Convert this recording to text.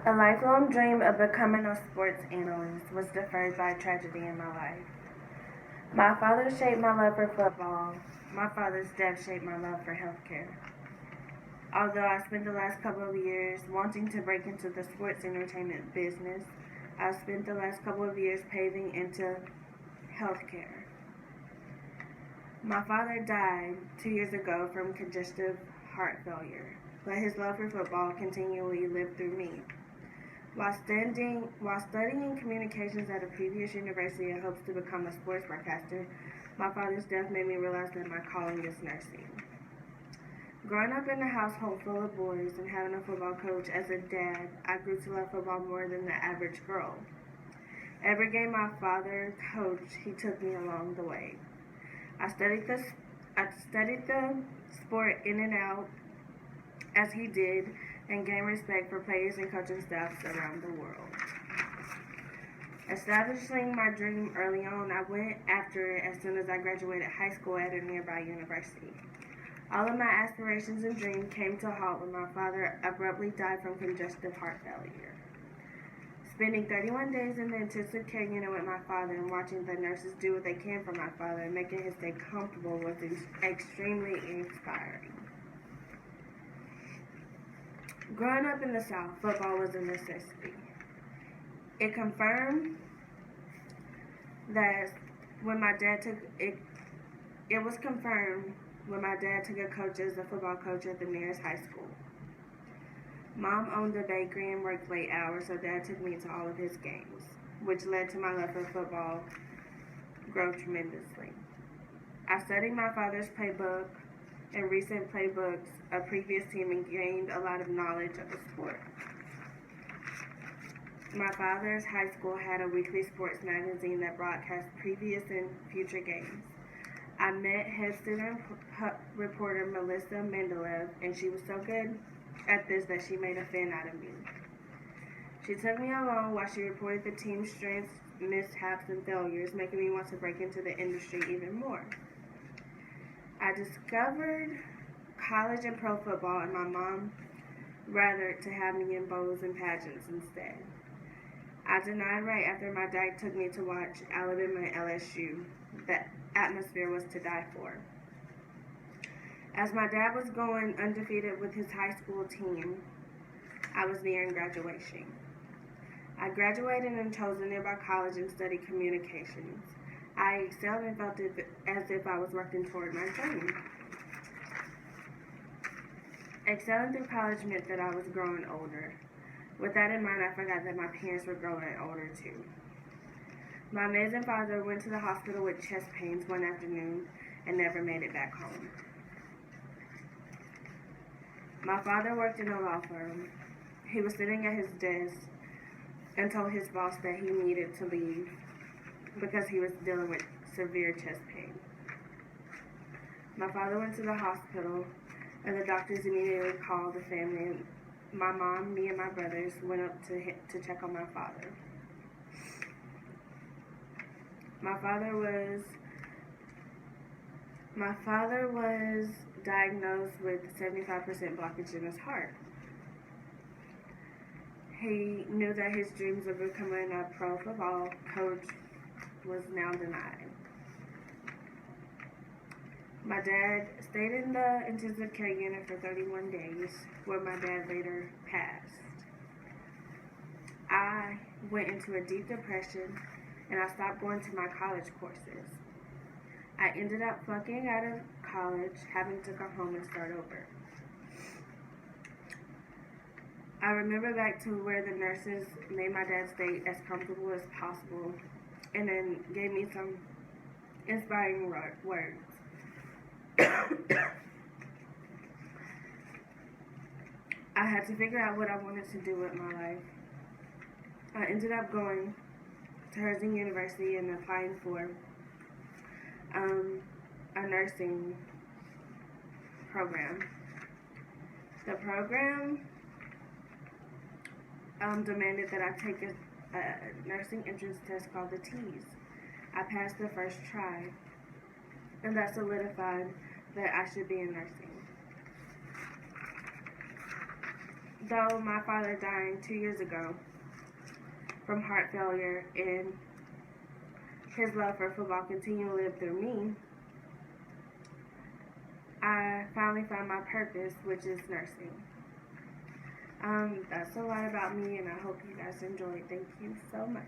A lifelong dream of becoming a sports analyst was deferred by a tragedy in my life. My father shaped my love for football. My father's death shaped my love for healthcare. Although I spent the last couple of years wanting to break into the sports entertainment business, I've spent the last couple of years paving into healthcare. My father died 2 years ago from congestive heart failure, but his love for football continually lived through me. While studying communications at a previous university in hopes to become a sports broadcaster, my father's death made me realize that my calling is nursing. Growing up in a household full of boys and having a football coach as a dad, I grew to love football more than the average girl. Every game my father coached, he took me along the way. I studied the sport in and out as he did, and gained respect for players and coaching staffs around the world. Establishing my dream early on, I went after it as soon as I graduated high school at a nearby university. All of my aspirations and dreams came to a halt when my father abruptly died from congestive heart failure. Spending 31 days in the intensive care unit with my father and watching the nurses do what they can for my father and making him stay comfortable was extremely inspiring. Growing up in the South, football was a necessity. It confirmed that when my dad took a coach as a football coach at the nearest high school. Mom owned a bakery and worked late hours, so Dad took me to all of his games, which led to my love for football grow tremendously. I studied my father's playbook and recent playbooks of previous team and gained a lot of knowledge of the sport. My father's high school had a weekly sports magazine that broadcast previous and future games. I met head student reporter Melissa Mendeleev, and she was so good at this that she made a fan out of me. She took me along while she reported the team's strengths, mishaps, and failures, making me want to break into the industry even more. I discovered college and pro football, and my mom rather to have me in bowls and pageants instead. I denied right after my dad took me to watch Alabama and LSU. The atmosphere was to die for. As my dad was going undefeated with his high school team, I was nearing graduation. I graduated and chose a nearby college and studied communications. I excelled and felt as if I was working toward my dream. Excelling through college meant that I was growing older. With that in mind, I forgot that my parents were growing older too. My amazing father went to the hospital with chest pains one afternoon and never made it back home. My father worked in a law firm. He was sitting at his desk and told his boss that he needed to leave because he was dealing with severe chest pain. My father went to the hospital, and the doctors immediately called the family. My mom, me, and my brothers went up to check on my father. My father was diagnosed with 75% blockage in his heart. He knew that his dreams of becoming a pro football coach was now denied. My dad stayed in the intensive care unit for 31 days, where my dad later passed. I went into a deep depression, and I stopped going to my college courses. I ended up flunking out of college, having to come home and start over. I remember back to where the nurses made my dad stay as comfortable as possible, and then gave me some inspiring words. I had to figure out what I wanted to do with my life. I ended up going to Herzing University and applying for a nursing program. The program demanded that I take a nursing entrance test called the TEAS. I passed the first try, and that solidified that I should be in nursing. though my father died 2 years ago from heart failure and his love for football continued to live through me, I finally found my purpose, which is nursing. That's a lot about me, and I hope you guys enjoyed. Thank you so much.